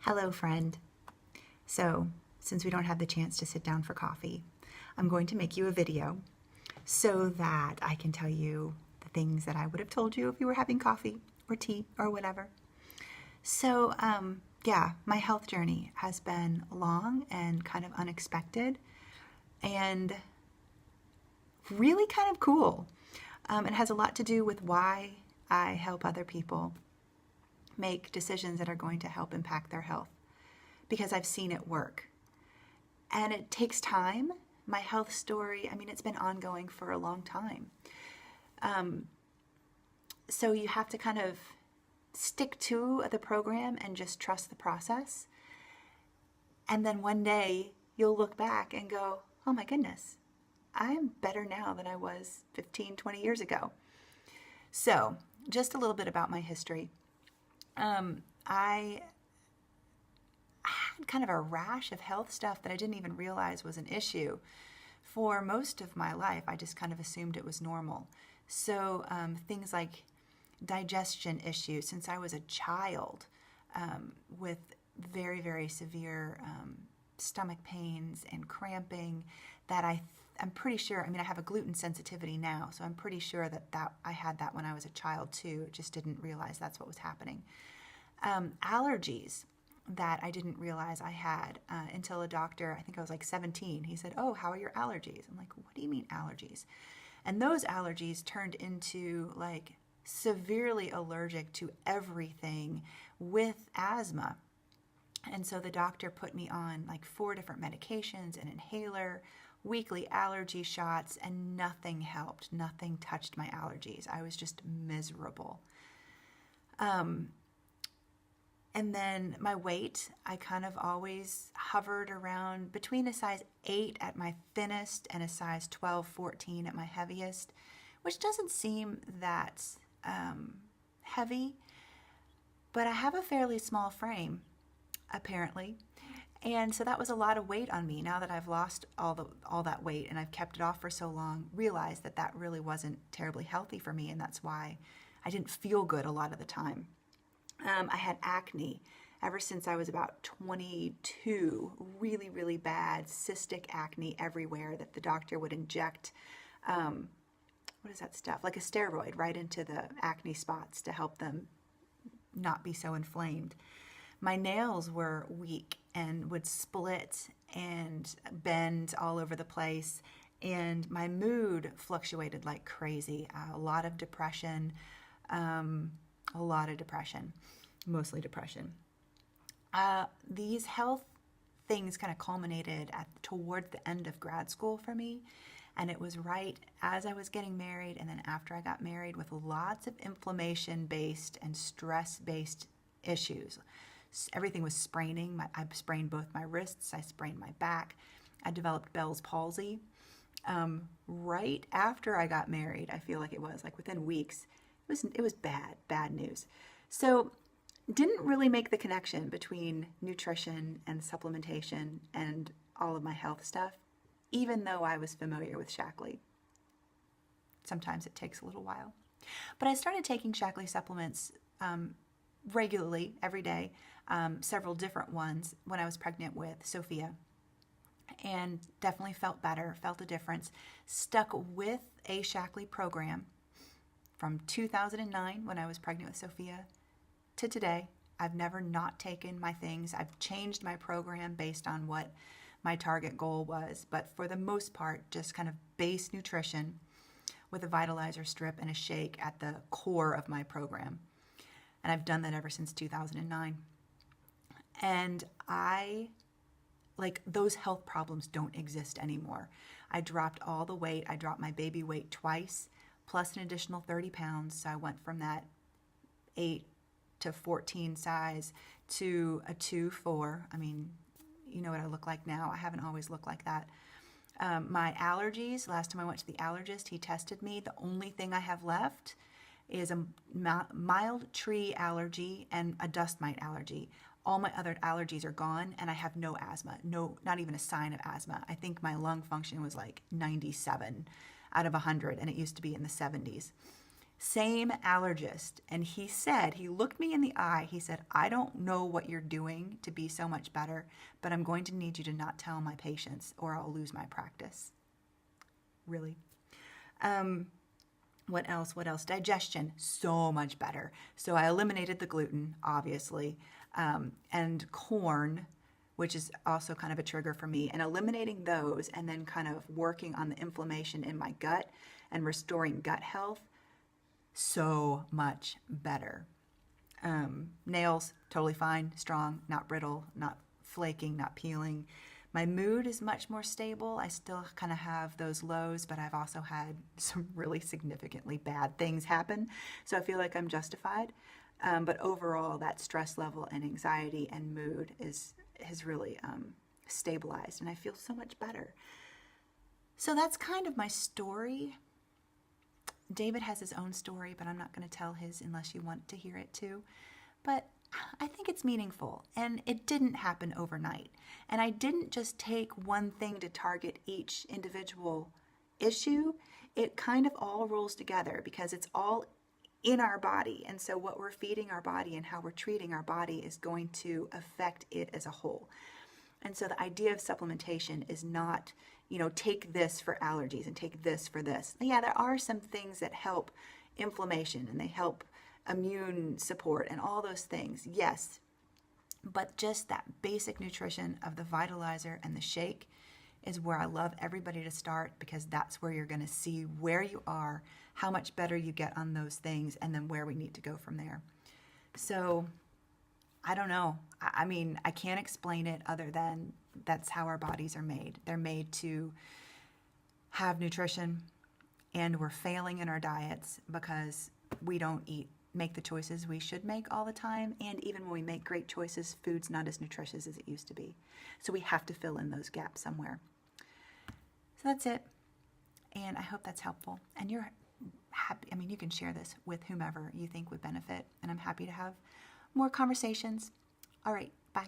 Hello, friend. So, since we don't have the chance to sit down for coffee, I'm going to make you a video so that I can tell you the things that I would have told you if you were having coffee or tea or whatever. So, yeah, my health journey has been long and kind of unexpected and really kind of cool. It has a lot to do with why I help other people make decisions that are going to help impact their health because I've seen it work. And it takes time. My health story, it's been ongoing for a long time. So you have to kind of stick to the program and just trust the process. And then one day you'll look back and go, oh my goodness, I'm better now than I was 15, 20 years ago. So just a little bit about my history. I had kind of a rash of health stuff that I didn't even realize was an issue. For most of my life, I just kind of assumed it was normal. So things like digestion issues since I was a child, with very, very severe stomach pains and cramping that I'm pretty sure, I have a gluten sensitivity now, so I'm pretty sure that I had that when I was a child too. Just didn't realize that's what was happening. Allergies that I didn't realize I had until a doctor, I think I was like 17, he said, oh, how are your allergies? I'm like, what do you mean allergies? And those allergies turned into like severely allergic to everything with asthma. And so the doctor put me on like 4 different medications, an inhaler, weekly allergy shots, and nothing helped. Nothing touched my allergies. I was just miserable. And then my weight, I kind of always hovered around between a size 8 at my thinnest and a size 12, 14 at my heaviest, which doesn't seem that heavy, but I have a fairly small frame, apparently. And so that was a lot of weight on me. Now that I've lost all that weight and I've kept it off for so long, realized that really wasn't terribly healthy for me, and that's why I didn't feel good a lot of the time. I had acne ever since I was about 22, really, really bad cystic acne everywhere that the doctor would inject, what is that stuff? Like a steroid right into the acne spots to help them not be so inflamed. My nails were weak and would split and bend all over the place, and my mood fluctuated like crazy. A lot of depression, mostly depression. These health things kind of culminated towards the end of grad school for me, and it was right as I was getting married and then after I got married, with lots of inflammation-based and stress-based issues. Everything was spraining. I sprained both my wrists. I sprained my back. I developed Bell's palsy. Right after I got married, I feel like it was like within weeks. It was bad news. So didn't really make the connection between nutrition and supplementation and all of my health stuff, even though I was familiar with Shaklee. Sometimes it takes a little while. But I started taking Shaklee supplements regularly, every day, several different ones when I was pregnant with Sophia, and definitely felt better, felt a difference. Stuck with a Shaklee program from 2009 when I was pregnant with Sophia to today. I've never not taken my things. I've changed my program based on what my target goal was, but for the most part, just kind of base nutrition with a vitalizer strip and a shake at the core of my program. And I've done that ever since 2009. And those health problems don't exist anymore. I dropped all the weight. I dropped my baby weight twice, plus an additional 30 pounds. So I went from that 8 to 14 size to a 2-4. You know what I look like now. I haven't always looked like that. My allergies, last time I went to the allergist, he tested me. The only thing I have left is a mild tree allergy and a dust mite allergy. All my other allergies are gone, and I have no asthma. No, not even a sign of asthma. I think my lung function was like 97 out of 100, and it used to be in the 70s. Same allergist. And he said, he looked me in the eye. He said, I don't know what you're doing to be so much better, but I'm going to need you to not tell my patients or I'll lose my practice. Really? What else? Digestion, so much better. So I eliminated the gluten, obviously, and corn, which is also kind of a trigger for me, and eliminating those and then kind of working on the inflammation in my gut and restoring gut health, so much better. Nails, totally fine, strong, not brittle, not flaking, not peeling. My mood is much more stable. I still kind of have those lows, but I've also had some really significantly bad things happen. So I feel like I'm justified. But overall, that stress level and anxiety and mood has really stabilized, and I feel so much better. So that's kind of my story. David has his own story, but I'm not going to tell his unless you want to hear it too. But I think it's meaningful, and it didn't happen overnight. And I didn't just take one thing to target each individual issue. It kind of all rolls together because it's all in our body. And so what we're feeding our body and how we're treating our body is going to affect it as a whole. And so the idea of supplementation is not, take this for allergies and take this for this. Yeah, there are some things that help inflammation and they help immune support and all those things, yes. But just that basic nutrition of the Vitalizer and the shake is where I love everybody to start, because that's where you're going to see where you are, how much better you get on those things, and then where we need to go from there. So I don't know. I mean, I can't explain it other than that's how our bodies are made. They're made to have nutrition, and we're failing in our diets because we don't make the choices we should make all the time. And even when we make great choices, food's not as nutritious as it used to be. So we have to fill in those gaps somewhere. So that's it. And I hope that's helpful. And you're happy. I mean, you can share this with whomever you think would benefit. And I'm happy to have more conversations. All right. Bye.